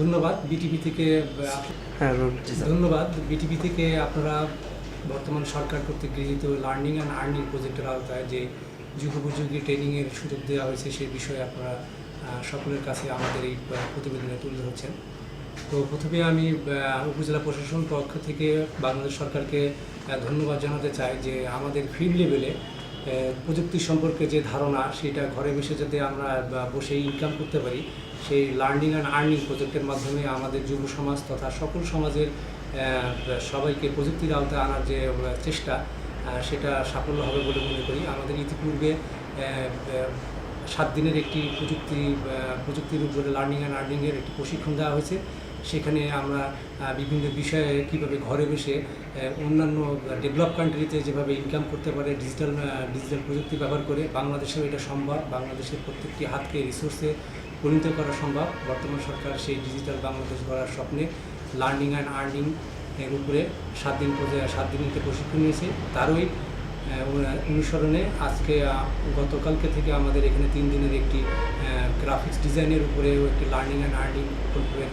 ধন্যবাদ বিটিভি থেকে। ধন্যবাদ বিটিভি থেকে। আপনারা বর্তমান সরকার কর্তৃক গৃহীত লার্নিং অ্যান্ড আর্নিং প্রজেক্টের আওতায় যে যুগোপযোগী ট্রেনিংয়ের সুযোগ দেওয়া হয়েছে সেই বিষয়ে আপনারা সকলের কাছে আমাদের এই প্রতিবেদনে তুলে ধরছেন। তো প্রথমে আমি উপজেলা প্রশাসন পক্ষ থেকে বাংলাদেশ সরকারকে ধন্যবাদ জানাতে চাই যে আমাদের ফিল্ড লেভেলে প্রযুক্তি সম্পর্কে যে ধারণা সেটা ঘরে বসে যাতে আমরা বসে ইনকাম করতে পারি, সেই লার্নিং অ্যান্ড আর্নিং প্রজেক্টের মাধ্যমে আমাদের যুব সমাজ তথা সকল সমাজের সবাইকে প্রযুক্তির আওতায় আনার যে চেষ্টা সেটা সাফল্য হবে বলে মনে করি। আমাদের ইতিপূর্বে 7 দিনের একটি প্রযুক্তির উপরে লার্নিং অ্যান্ড আর্নিংয়ের একটি প্রশিক্ষণ দেওয়া হয়েছে। সেখানে আমরা বিভিন্ন বিষয়ে কীভাবে ঘরে বসে অন্যান্য ডেভেলপ কান্ট্রিতে যেভাবে ইনকাম করতে পারে ডিজিটাল প্রযুক্তি ব্যবহার করে, বাংলাদেশেও এটা সম্ভব। বাংলাদেশের প্রত্যেকটি হাতকে রিসোর্সে পরিণত করা সম্ভব। বর্তমান সরকার সেই ডিজিটাল বাংলাদেশ গড়ার স্বপ্নে লার্নিং অ্যান্ড আর্নিং এর উপরে 7 দিনের একটি প্রশিক্ষণ নিয়েছে। তারই অনুসরণে আজকে গতকালকে থেকে আমাদের এখানে 3 দিনের একটি গ্রাফিক্স ডিজাইনের উপরেও একটি লার্নিং অ্যান্ড আর্নিং প্রকল্পের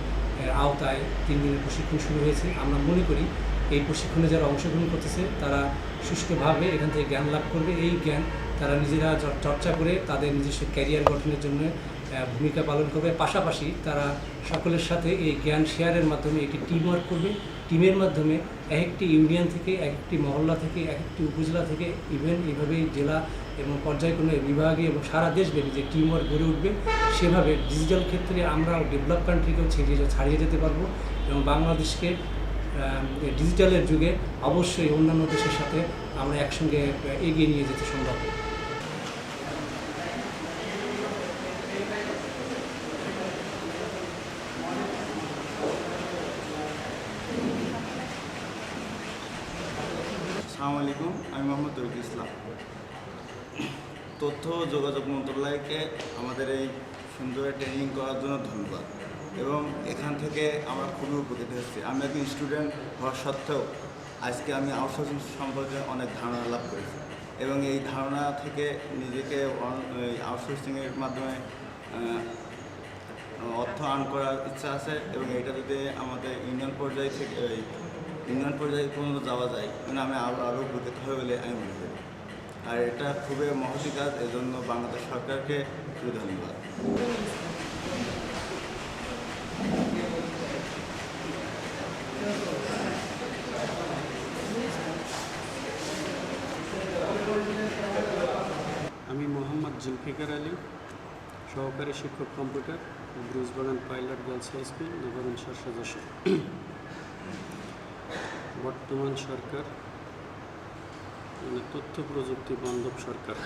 আওতায় 3 দিনের প্রশিক্ষণ শুরু হয়েছে। আমরা মনে করি এই প্রশিক্ষণে যারা অংশগ্রহণ করতেছে তারা সুষ্ঠুভাবে এখান থেকে জ্ঞান লাভ করবে। এই জ্ঞান তারা নিজেরা চর্চা করে তাদের নিজস্ব ক্যারিয়ার গঠনের জন্য ভূমিকা পালন করবে। পাশাপাশি তারা সকলের সাথে এই জ্ঞান শেয়ারের মাধ্যমে একটি টিম ওয়ার্ক করবে। টিমের মাধ্যমে একটি ইউনিয়ন থেকে, একটি মহল্লা থেকে, একটি উপজেলা থেকে, ইভেন এইভাবেই জেলা এবং পর্যায়ক্রমে বিভাগে এবং সারা দেশব্যাপী যে টিম ওয়ার্ক গড়ে উঠবে, সেভাবে ডিজিটাল ক্ষেত্রে আমরা ডেভেলপ কান্ট্রিকেও ছাড়িয়ে যেতে পারবো এবং বাংলাদেশকে ডিজিটালের যুগে অবশ্যই অন্যান্য দেশের সাথে আমরা একসঙ্গে এগিয়ে নিয়ে যেতে সম্ভব। আসসালামু আলাইকুম, আমি মোহাম্মদ তরিকুল ইসলাম। তথ্য ও যোগাযোগ মন্ত্রণালয়কে আমাদের এই সুন্দর ট্রেনিং করার জন্য ধন্যবাদ এবং এখান থেকে আমরা খুবই উপকৃত হচ্ছি। আমি একজন স্টুডেন্ট হওয়ার সত্ত্বেও আজকে আমি আউটসোর্সিং সম্পর্কে অনেক ধারণা লাভ করেছি এবং এই ধারণা থেকে নিজেকে আউটসোর্সিংয়ের মাধ্যমে অর্থ আর্ন করার ইচ্ছা আছে এবং এটা যদি আমাদের ইউনিয়ন পর্যায়ে পর্যন্ত যাওয়া যায় মানে আমি আরও উপকৃত হবে বলে আমি মনে করি। আর এটা খুবই মহতি কাজ, এজন্য বাংলাদেশ সরকারকে খুবই ধন্যবাদ। আমি মোহাম্মদ জুলফিকার আলী, সহকারী শিক্ষক কম্পিউটার, ব্রুজবাগান পাইলট গার্লস হাই স্কুল, নগরন শার্শা যশোর। বর্তমান সরকার তথ্য প্রযুক্তি বান্ধব সরকার।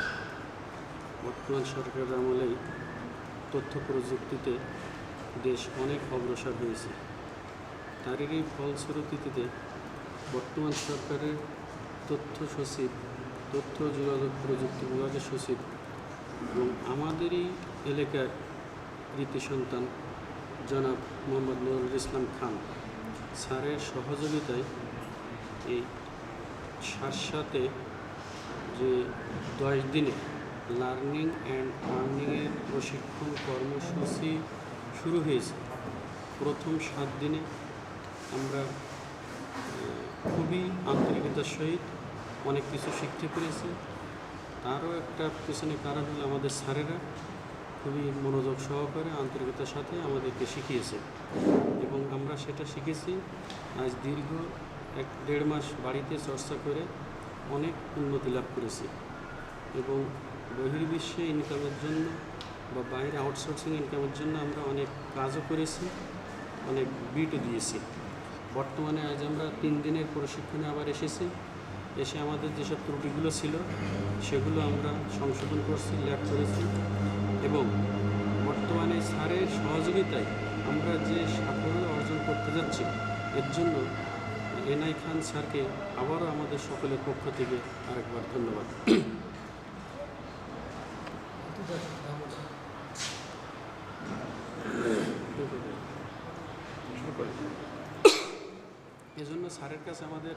বর্তমান সরকারের আমলেই তথ্য প্রযুক্তিতে দেশ অনেক অগ্রসর হয়েছে। তারই ফলশ্রুতিতে বর্তমান সরকারের তথ্য সচিব, তথ্য যোগাযোগ প্রযুক্তি বিভাগের সচিব এবং আমাদেরই এলাকার কৃতি সন্তান জনাব মোহাম্মদ নুরুল ইসলাম খান স্যারের সহযোগিতায় এই সাথে যে 10 দিনে লার্নিং অ্যান্ড আর্নিংয়ের প্রশিক্ষণ কর্মসূচি শুরু হয়েছে। প্রথম 7 দিনে আমরা খুবই আন্তরিকতার সহিত অনেক কিছু শিখতে পেরেছি। তারও একটা পেছনে কারণ হলো আমাদের স্যারেরা খুবই মনোযোগ সহকারে আন্তরিকতার সাথে আমাদেরকে শিখিয়েছে এবং আমরা সেটা শিখেছি। আজ দীর্ঘ 1-1.5 মাস বাড়িতে চর্চা করে অনেক উন্নতি লাভ করেছি এবং বহির্বিশ্বে ইনকামের জন্য বা বাইরে আউটসোর্সিং ইনকামের জন্য আমরা অনেক কাজও করেছি, অনেক বিটও দিয়েছি। বর্তমানে আজ আমরা 3 দিনের প্রশিক্ষণে আবার এসেছি। এসে আমাদের যেসব ত্রুটিগুলো ছিল সেগুলো আমরা সংশোধন করছি, ল্যাব করেছি এবং বর্তমানে স্যারের সহযোগিতায় আমরা যে সাফল্য অর্জন করতে যাচ্ছি এর জন্য এনআই খান স্যারকে আবারও আমাদের সকলের পক্ষ থেকে আরেকবার ধন্যবাদ। এজন্য স্যারের কাছে আমাদের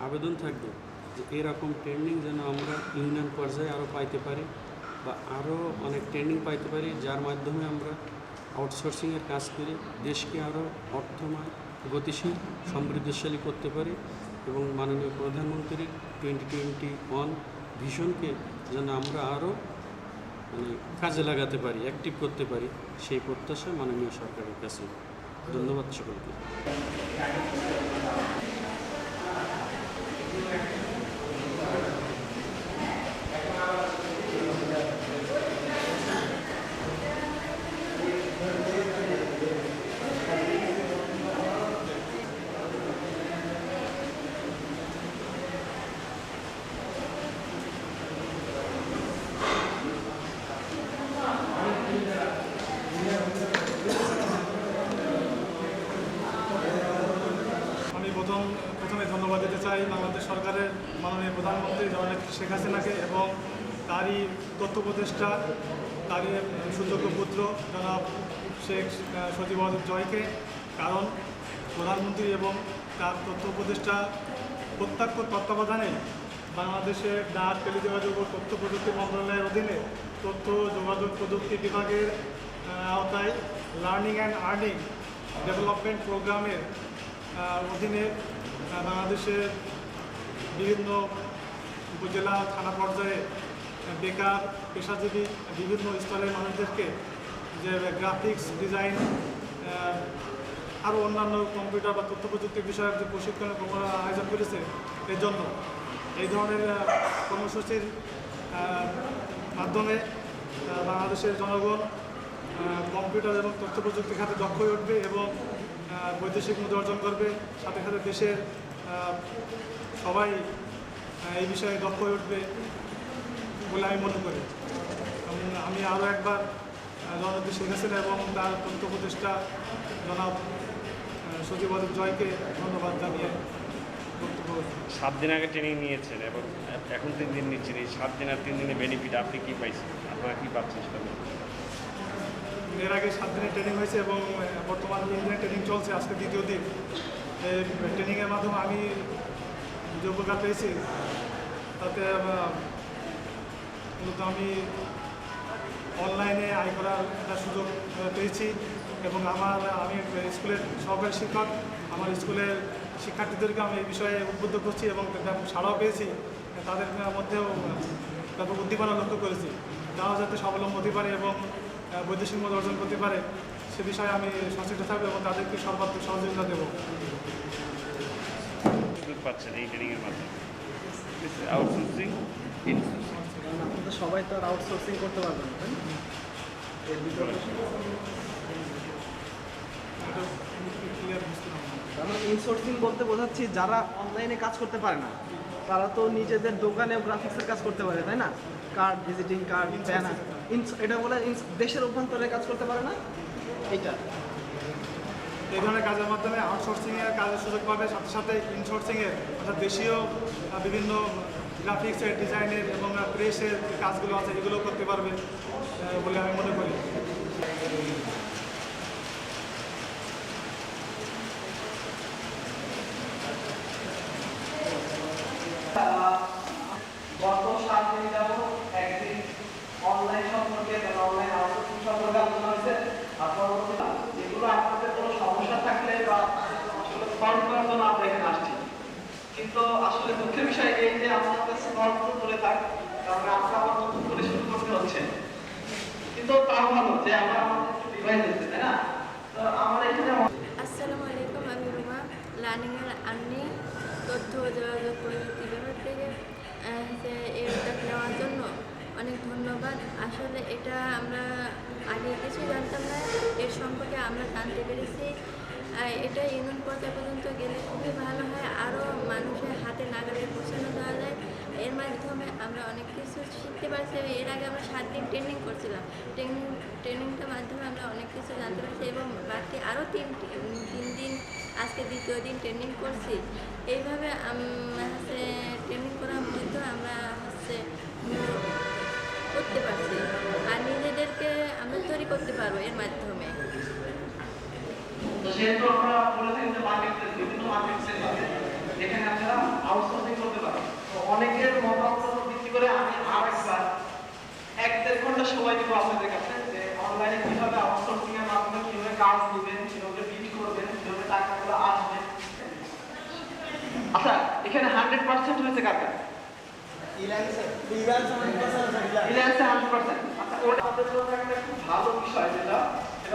আবেদন থাকবে যে এরকম ট্রেনিং যেন আমরা ইউনিয়ন পর্যায়ে আরও পাইতে পারি বা আরও অনেক ট্রেনিং পাইতে পারি, যার মাধ্যমে আমরা আউটসোর্সিংয়ের কাজ করে দেশকে আরও অর্থময়, গতিশীল, সমৃদ্ধশালী করতে পারি এবং মাননীয় প্রধানমন্ত্রীর 2021 ভিশনকে যেন আমরা আরও কাজে লাগাতে পারি, অ্যাক্টিভ করতে পারি, সেই প্রত্যাশা মাননীয় সরকারের কাছে। ধন্যবাদ সকলকে। প্রথমে ধন্যবাদ দিতে চাই বাংলাদেশ সরকারের মাননীয় প্রধানমন্ত্রী জননেত্রী শেখ হাসিনাকে এবং তারই তথ্য উপদেষ্টা, তারই সুযোগ্য পুত্র জনাব শেখ সজীব জয়কে। কারণ প্রধানমন্ত্রী এবং তার তথ্য উপদেষ্টা প্রত্যক্ষ তত্ত্বাবধানে বাংলাদেশের ডাক, টেলিযোগাযোগ ও তথ্য প্রযুক্তি মন্ত্রণালয়ের অধীনে তথ্য যোগাযোগ প্রযুক্তি বিভাগের আওতায় লার্নিং অ্যান্ড আর্নিং ডেভেলপমেন্ট প্রোগ্রামের অধীনে বাংলাদেশের বিভিন্ন উপজেলা, থানা পর্যায়ে বেকার, পেশাজীবী বিভিন্ন স্তরের মানুষদেরকে যে গ্রাফিক্স ডিজাইন আরও অন্যান্য কম্পিউটার বা তথ্য প্রযুক্তি বিষয়ক যে প্রশিক্ষণ আয়োজন করেছে, এর জন্য এই ধরনের কর্মসূচির মাধ্যমে বাংলাদেশের জনগণ কম্পিউটার এবং তথ্য প্রযুক্তি খাতে দক্ষ হয়ে উঠবে এবং বৈদেশিক মুদ্রা অর্জন করবে। সাথে সাথে দেশের সবাই এই বিষয়ে দক্ষ হয়ে উঠবে বলে আমি মনে করি। আমি আরও একবার জননেত্রী শেখ হাসিনা এবং তার তথ্য উপদেষ্টা জনাব সজীব জয়কে ধন্যবাদ জানিয়ে বক্তব্য। 7 দিন আগে ট্রেনিং নিয়েছেন এবং এখন 3 দিন নিচ্ছেন। এই 7 দিন আর 3 দিনের বেনিফিট আপনি কী পাইছেন, আপনারা কী পাচ্ছেন সেটা? এর আগে 7 দিনের ট্রেনিং হয়েছে এবং বর্তমান 3 দিনের ট্রেনিং চলছে, আজকে 2য় দিন। এই ট্রেনিংয়ের মাধ্যমে আমি যে উপকার পেয়েছি তাতে মূলত আমি অনলাইনে আয় করার একটা সুযোগ পেয়েছি এবং আমি স্কুলের সহকারী শিক্ষক, আমার স্কুলের শিক্ষার্থীদেরকে আমি এই বিষয়ে উদ্বুদ্ধ করছি এবং সাড়াও পেয়েছি। তাদের মধ্যেও ব্যাপক উদ্দীপনা লক্ষ্য করেছি, তারা যাতে স্বাবলম্বী হতে পারে এবং বৈদেশিক মুদ্রা অর্জন করতে পারে সে বিষয়ে আমি সচেতন থাকবো এবং তাদেরকে সর্বাত্মক সহযোগিতা দেবো। পাচ্ছেন এই ট্রেনিংয়ের মাধ্যমে আউটসোর্সিং, ইনসোর্সিং? আপনাদের সবাই তো আর আউটসোর্সিং করতে পারবেন না, তাই না? এর ভিতরে আমরা ইনসোর্সিং বলতে বোঝাচ্ছি যারা অনলাইনে কাজ করতে পারে না তারা তো নিজেদের দোকানে গ্রাফিক্সের কাজ করতে পারে, তাই না? কার্ড, ভিজিটিং কার্ড, ব্যানার, এটা বলে দেশের অভ্যন্তরে কাজ করতে পারে না। এইটা এই ধরনের কাজের মাধ্যমে আউটসোর্সিংয়ের কাজের সুযোগ পাবে, সাথে সাথে ইনসোর্সিংয়ের অর্থাৎ দেশীয় বিভিন্ন গ্রাফিক্সের, ডিজাইনের এবং প্রেসের কাজগুলো আছে এগুলো করতে পারবে বলে আমি মনে করি। গত 7 দিন যাবত একদিন অনলাইন সম্পর্কে অনলাইন আউটসোর্সিং সম্পর্কে আলোচনা হয়েছে। আর পরবর্তীতে যেগুলো আপনাদের কোনো সমস্যা থাকলে বা আসলে সলভ করার জন্য আমরা এখানে আসছি, কিন্তু আসলে দুঃখের বিষয় এই যে আমাদের সলভগুলো করে থাক, কারণ আমরা আবার নতুন করে শুরু করতে হচ্ছে। কিন্তু তাও ভালো যে আমরা আমাদের একটু রিভাইজ হচ্ছে, তাই না? তো আমরা এখানে আসসালামু আলাইকুম, আমি রুমা। লার্নিংয়ের আর্নিং তথ্য ও যোগাযোগ প্রযুক্তি বিভাগ থেকে এই উদ্যোগ নেওয়ার জন্য অনেক ধন্যবাদ। আসলে এটা আমরা আগে কিছু জানতাম না, এর সম্পর্কে আমরা জানতে পেরেছি। এটা ইউনিয়ন পর্যায় পর্যন্ত গেলে খুবই ভালো হয়, আরও মানুষের হাতে নাগালে পৌঁছানো দেওয়া যায়। এর মাধ্যমে আমরা অনেক কিছু শিখতে পারছি। এর আগে আমরা 7 দিন ট্রেনিং করছিলাম, ট্রেনিংটার মাধ্যমে আমরা অনেক কিছু জানতে পারছি এবং বাকি আরও 3 দিন আজকে 2য় দিন ট্রেনিং করছি। এইভাবে হচ্ছে ট্রেনিং করার মধ্যে আমরা করতে পারছি আর নিজেদেরকে আমরা তৈরি করতে পারবো এর মাধ্যমে। তো যেহেতু আমরা বলেছি যে মার্কেটপ্লেস, বিভিন্ন মার্কেটপ্লেস আছে যেখানে আপনারা আউটসোর্সিং করতে পারেন। তো অনেকের মতামতের উপর ভিত্তি করে আমি আরেকবার 1-1.5 ঘন্টা সময় দিব আপনাদের কাছে যে অনলাইনে কিভাবে আউটসোর্সিং এর মাধ্যমে কিভাবে কাজ দিবেন, কিভাবে বিল করবেন, কিভাবে টাকাগুলো আসবে। আচ্ছা, এখানে 100% হয়েছে কার কার? ফ্রিল্যান্সে 100%। আচ্ছা, ওটা আমাদের জন্য একটা খুব ভালো বিষয় যেটা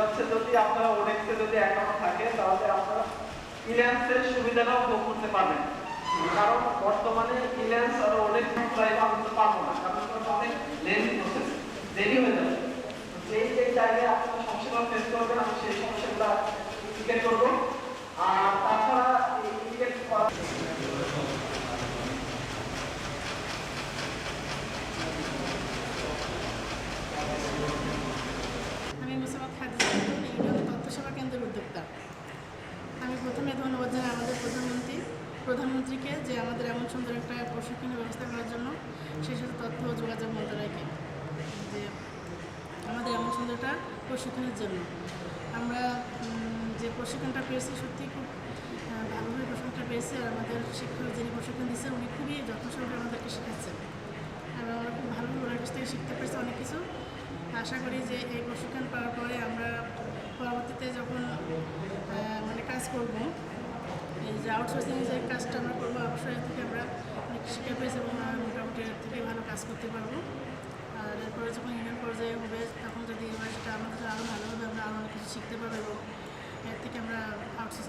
হচ্ছে যদি আপনারা ওডেক্সে যদি অ্যাকাউন্ট থাকে তাহলে আপনারা ফ্রিল্যান্সের সুবিধাটাও ভোগ করতে পারবেন। কারণ বর্তমানে ফ্রিল্যান্স আর ওডেক্স প্রায় আমি তো পারবো না, কারণ অনেক লেন্থি প্রসেস, দেরি হয়ে যাবে। যেই জায়গায় আপনারা সমস্যাগুলো ফেস করবেন আমি সেই সমস্যাগুলো ক্লিয়ার করবো। আর তাছাড়া এই ক্লিয়ার করা আমি মুসামাত খাদিজা খাতুন, ইউনিয়ন তথ্য সেবা কেন্দ্রের উদ্যোক্তা। আমি প্রথমে ধন্যবাদ জানাই আমাদের প্রধানমন্ত্রীকে যে আমাদের এমন সুন্দর একটা প্রশিক্ষণের ব্যবস্থা করার জন্য, সেই সাথে তথ্য ও যোগাযোগ মন্ত্রণালয়কে যে আমাদের এমন সুন্দর একটা প্রশিক্ষণের জন্য। আমরা যে প্রশিক্ষণটা পেয়েছি সত্যি খুব ভালোভাবে প্রশিক্ষণটা পেয়েছি। আর আমাদের শিক্ষক যিনি প্রশিক্ষণ দিচ্ছে উনি খুবই যত্ন সহকারে আমাদেরকে শেখাচ্ছেন এবং আমরা খুব ভালোভাবে ওনার কাছ থেকে শিখতে পেরেছি অনেক কিছু। আশা করি যে এই প্রশিক্ষণ পাওয়ার পরে আমরা পরবর্তীতে যখন কাজ করব, এই যে আউটসোর্সিং যে কাজটা আমরা করবো, অবশ্যই এর থেকে আমরা অনেক শিখে পেয়েছি এবং মোটামুটি এর থেকে ভালো কাজ করতে পারবো। আর এরপরে যখন ইউনিয়ন পর্যায়ে হবে তখন যদি সেটা আমাদের আরও ভালো হবে, আমরা আরও অনেক কিছু শিখতে পারবো এবং এর থেকে আমরা আউটসোর্সিং